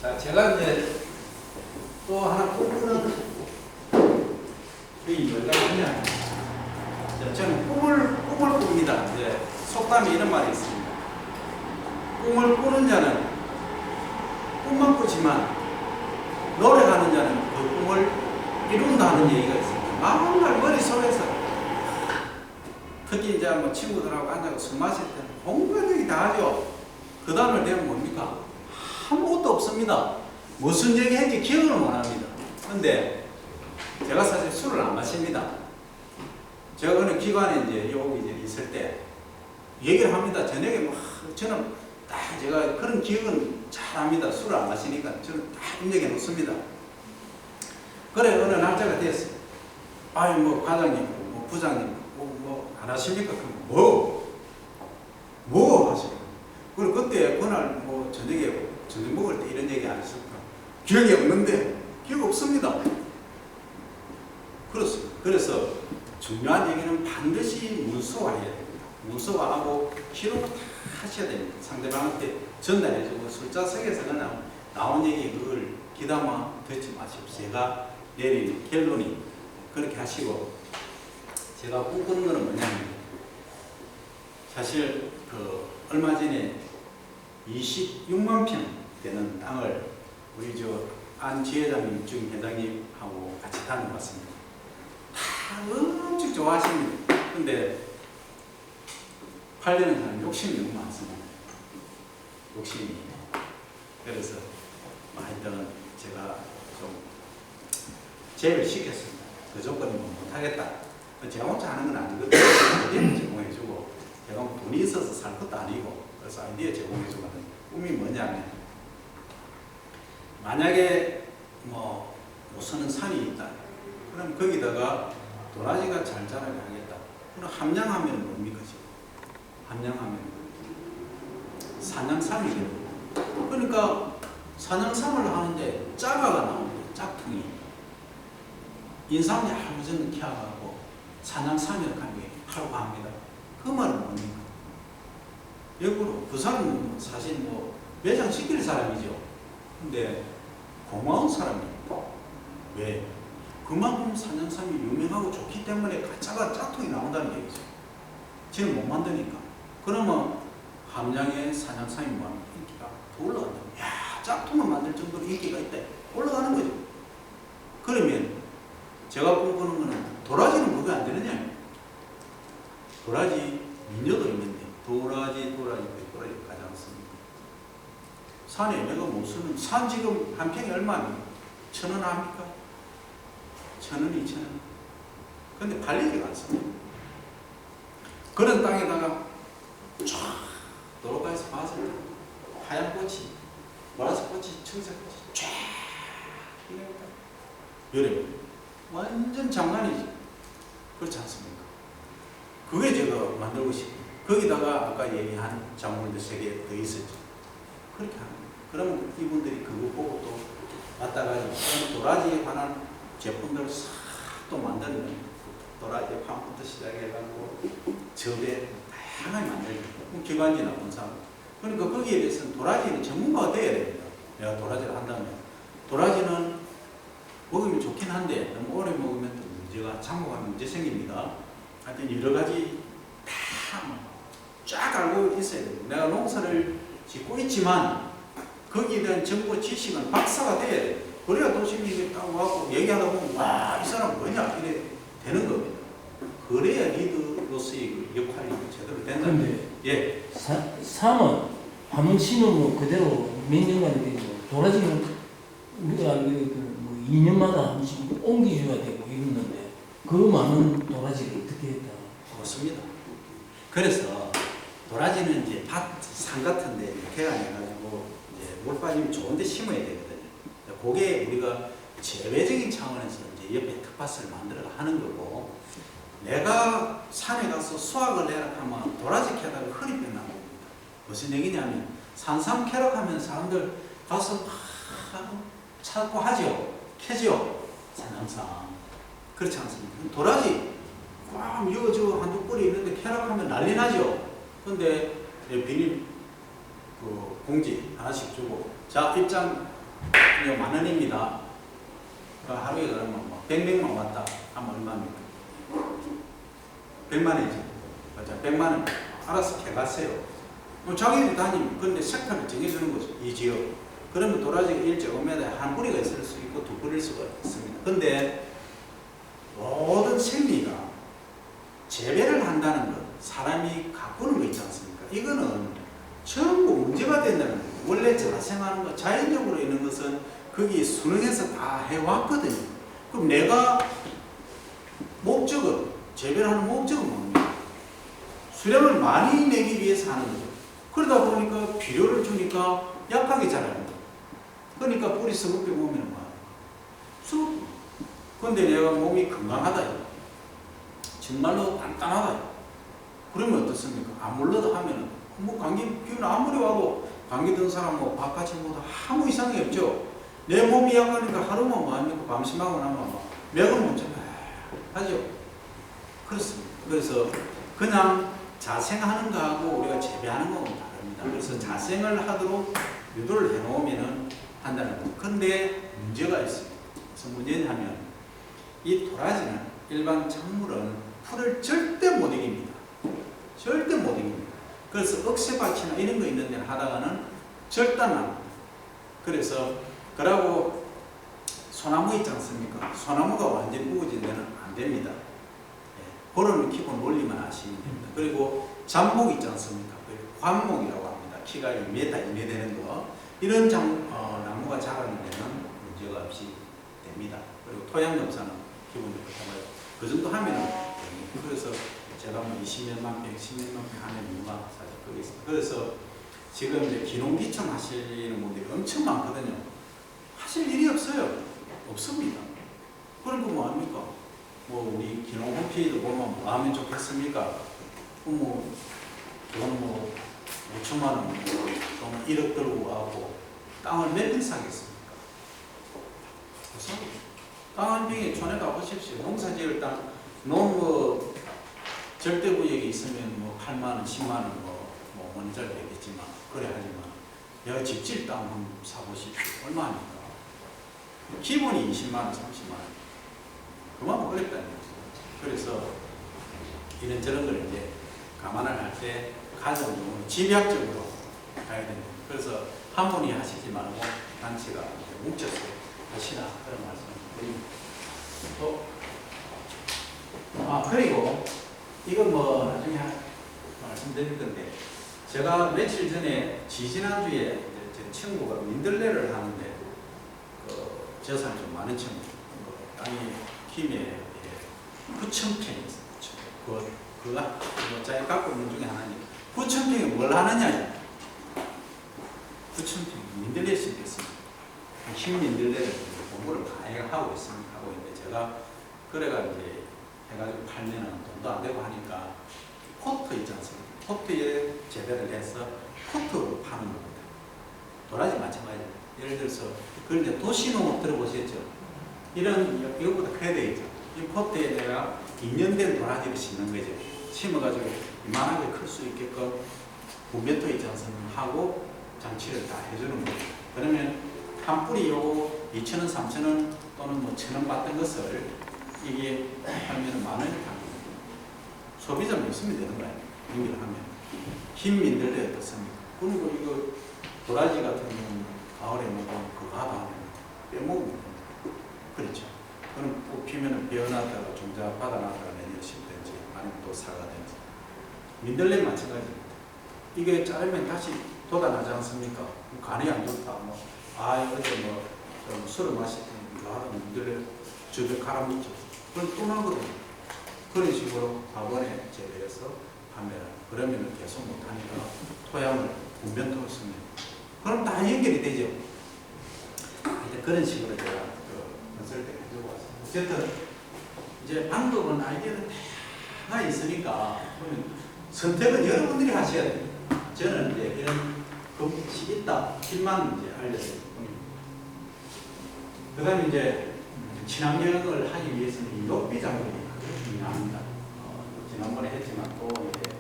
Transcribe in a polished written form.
자, 제가 이제 또 하나 꿈꾸는 게 뭔가 하냐. 저는 꿈을 꿉니다. 이제 속담에 이런 말이 있습니다. 꿈을 꾸는 자는 꿈만 꾸지만 노력하는 자는 그 꿈을 이룬다는 얘기가 있습니다. 맨날 머릿속에서 특히 이제 뭐 친구들하고 앉아서 술 마실 때는 온갖 얘기 다 하죠. 그 다음을 되면 뭡니까? 아무것도 없습니다. 무슨 얘기 했는지 기억을 못 합니다. 근데 제가 사실 술을 안 마십니다. 제가 어느 기관에 이제 여기 이제 있을 때 얘기를 합니다. 저녁에 막 저는 딱 제가 그런 기억은 잘 합니다. 술을 안 마시니까 저는 딱 입력해 놓습니다. 그래 어느 날짜가 됐어요. 아이 뭐 과장님, 뭐 부장님 뭐 안 하십니까? 그럼 뭐 하십니까? 그리고 그때 그날 뭐 저녁에 저녁 먹을 때 이런 얘기 안 했을까? 기억이 없는데 기억 없습니다. 그렇습니다. 그래서 중요한 얘기는 반드시 문서화해야 됩니다. 문서화하고 기록을 다 하셔야 됩니다. 상대방한테 전달해주고 술자석에서 그냥 나온 얘기 그걸 귀담아 듣지 마시고 제가 내린 결론이 그렇게 하시고 제가 꿈꾸는 거는 뭐냐면 사실 그 얼마 전에 26만 평 되는 땅을 우리 저 안 지회장님 중 회장님하고 같이 다녀봤습니다. 다 엄청 좋아하십니다. 근데 팔려는 사람 욕심이 너무 많습니다. 욕심이. 그래서 하여튼 제가 좀 제외를 시켰습니다. 그 조건이면 못하겠다. 제가 혼자 하는 건 아니거든요. 아이디어를 제공해주고 제가 돈이 있어서 살 것도 아니고 그래서 아이디어 제공해주고 하는 꿈이 뭐냐면 만약에 뭐 우선은 산이 있다. 그럼 거기다가 도라지가 잘 자라게 하겠다. 그럼 함양하면 뭡니까 지금? 함양하면 산양삼이거든요. 그러니까 산양삼을 하는데 짜가가 나옵니다. 짝퉁이. 인삼이 하루전 키워가고 산양삼이라고 하려고 합니다. 그 말은 뭡니까? 역으로 그 사람은 사실 뭐 매장시킬 사람이죠. 근데 고마운 사람입니다. 왜? 그만큼 산양삼이 유명하고 좋기 때문에 가짜가 짝퉁이 나온다는 얘기죠. 지금 못 만드니까. 그러면 함양의 산양삼이 뭐하면 인기가 더 올라간다. 야, 짝퉁을 만들 정도로 인기가 있다. 올라가는 거죠. 그러면 제가 꿈꾸는 거는 도라지는 그게 안 되느냐? 도라지 민요도 있는데 도라지 가지 않습니까? 산에 내가 무슨 산 지금 한 평이 얼마입니까? 1,000원 합니까? 1,000원, 2,000원. 근데 팔리지가 않습니다. 그런 땅에다가 쫙 도로가에서 봤을 때 하얀 꽃이, 보라색 꽃이, 청색 꽃이 쫙 여름 완전 장난이지. 그렇지 않습니까? 그게 제가 만들고 싶어요. 거기다가 아까 얘기한 작물들 3개 더 있었죠. 그렇게 하는 거예요. 그러면 이분들이 그거 보고 또 왔다가 도라지에 관한 제품들을 싹 또 만드는 도라지 판부터 시작해가지고 접에 다양하게 만들고 기관지 나쁜 사람. 그러니까 거기에 대해서는 도라지는 전문가가 돼야 됩니다. 내가 도라지를 한다면 도라지는 먹으면 좋긴 한데 너무 오래 먹으면 또 문제가 장복하면 문제 생깁니다. 하여튼 여러 가지 다 쫙 알고 있어야 됩니다. 내가 농사를 짓고 있지만 거기에 대한 정보 지식은 박사가 돼야 돼요. 그래야 도시민이 딱 와서 얘기하다 보면 와, 이 사람 뭐냐 이래 되는 겁니다. 그래야 리더로서의 그 역할이 제대로 된다는 거예요. 예. 삼은 밤을 심으면 그대로 몇 년간 되고 도라지는 우리가 뭐 2년마다 한 번씩 옮기줘야 되고 이러는데 그 많은 도라지를 어떻게 했다? 그렇습니다. 그래서 도라지는 이제 산 같은데 이렇게 해가지고 이제 물 빠지면 좋은데 심어야 되거든요. 그게 우리가 재배적인 차원에서 이제 옆에 텃밭을 만들어 하는 거고 내가 산에 가서 수확을 해라 하면 도라지 캐다가 허리병 나는 겁니다. 무슨 얘기냐면 산삼 캐러 가면 사람들 가서 막 찾고 하죠. 캐죠. 산삼. 그렇지 않습니까? 도라지 꽉 이어져 한두 뿌리 있는데 캐러 가면 난리 나죠. 근데 비닐 그 봉지 하나씩 주고 자 입장 이거 10,000원입니다. 하루에 그러면 뭐 100명만 왔다 하면 얼마입니까? 100만 원이죠. 맞아, 100만 원. 알아서 개가세요. 뭐 자기들이 다니면 근데 섹터를 정해주는 거죠. 이 지역. 그러면 도라지가 1제곱미터에 한 뿌리가 있을 수 있고 두 뿌리일 수가 있습니다. 근데 모든 생리가 재배를 한다는 것, 사람이 가꾸는 거 있지 않습니까? 이거는 전부 문제가 된다는 거예요. 원래 자생하는 거, 자연적으로 있는 것은 거기 순응해서 다 해왔거든요. 그럼 내가 목적은, 재배를 하는 목적은 뭡니까? 수량을 많이 내기 위해서 하는 거죠. 그러다 보니까 비료를 주니까 약하게 자랍니다. 그러니까 뿌리 서글게 보면 뭐야? 쑥. 근데 내가 몸이 건강하다. 정말로 단단하다. 그러면 어떻습니까? 안 물러도 하면은, 뭐 감기 기운 아무리 와도 감기 든 사람 뭐 바깥이 뭐도 아무 이상이 없죠. 내 몸이 약하니까 하루만 뭐 합니까? 밤심하고 나면 뭐 맥을 못 잡아. 하죠. 그렇습니다. 그래서 그냥 자생하는 거하고 우리가 재배하는 거하고 다릅니다. 그래서 자생을 하도록 유도를 해놓으면 한다는 거. 근데 문제가 있습니다. 무슨 문제냐면 이 도라지는 일반 작물은 풀을 절대 못 이깁니다. 절대 못 이깁니다. 그래서 억새밭이나 이런 거 있는 데는 하다가는 절단납니다. 그래서 그러고 소나무 있지 않습니까? 소나무가 완전히 우거진 데는 안 됩니다. 그런 기본 원리만 아시면 됩니다. 그리고 잠목 있지 않습니까? 관목이라고 합니다. 키가 2m 이내 되는 거. 이런 나무가 자라는 데는 문제가 없이 됩니다. 그리고 토양 검사는 기본적으로 해봐요. 그 정도 하면은 됩니다. 그래서 제가 뭐 20년만 평, 10년만 평 하는 이유가 사실 그게 있습니다. 그래서 지금 이제 기농기청 하시는 분들이 엄청 많거든요. 하실 일이 없어요. 없습니다. 그러니까 뭐 합니까? 뭐 우리 기농 홈페이지 보면 뭐 하면 좋겠습니까? 뭐 돈 뭐 5천만 원, 돈 1억 들고 와고 땅을 몇 평 사겠습니까? 그래서 땅 한 평에 촌에 가보십시오. 농사지을 땅, 농 절대구역에 있으면 뭐 8만 원, 10만 원 뭐 원자를 되겠지만 그래 하지만 여기 집질 땅 한번 사보십시오. 얼마입니까? 기본이 20만 원, 30만 원. 그만큼 어렵다는 거죠. 그래서 이런저런 걸 이제 감안을 할 때 가정적으로 집약적으로 가야 됩니다. 그래서 한 분이 하시지 말고 단체가 뭉쳐서 하시라 그런 말씀을 드립니다. 또, 그리고 이건 뭐 나중에 말씀드릴 건데 제가 며칠 전에 지지난주에 제 친구가 민들레를 하는데 그 재산이 좀 많은 친구 땅이 김해 9,000평이 있어요. 그가 자기 갖고 있는 중에 하나님 9,000평이 뭘 하느냐? 9,000평 민들레 심겠습니다. 흰 민들레를 공부를 많이 하고 있습니다. 하고 있는데 제가 그래가 이제 해가지고 팔면은 돈도 안 되고 하니까 포트 있지 않습니까? 포트에 재배를 해서 포트로 파는 겁니다. 도라지 마찬가지입니다. 예를 들어서 그걸 이제 도시농업 들어보셨죠? 이것보다 커야 되겠죠. 이 포트에 내가 2년 된 도라지를 심는 거죠. 심어가지고 이만하게 클 수 있게끔 분배토 있지 않습니까? 하고 장치를 다 해주는 거예요. 그러면 한 뿌리 요거 2,000원, 3,000원 또는 뭐 1,000원 받던 것을 이게 하면 10,000원이 가는 거예요. 소비자 몇으면 되는 거예요. 연기를 하면. 흰 민들레 어떻습니까? 그리고 이거 도라지 같은 경우는 가을에 먹으면 그거 하다 하면 빼먹으면 그렇죠. 그럼 꽃 피면은 베어놨다가 종자 받아놨다가 내년 심든지 아니면 또 사가든지. 민들레 마찬가지입니다. 이게 자르면 다시 돋아나지 않습니까? 간이 안 좋다. 어제 좀 술을 마시더니 이거 하다 민들레 저게 갈아먹죠. 그럼 또 나거든요. 그런 식으로 과번에 재배해서 판매를. 그러면 계속 못하니까 토양을 분변토로 씁니다. 그럼 다 연결이 되죠. 이제 그런 식으로 제가 건설 때 가지고 왔습니다. 어쨌든 이제 방법은 아이디어는 다 있으니까 그러면 선택은 여러분들이 하셔야 돼요. 저는 이제 이런 것이 있다. 길만 이제 알려드릴 뿐입니다. 그 다음에 이제 친환경을 하기 위해서는 이 녹비 작업이 아주 중요합니다. 지난번에 했지만 또 이제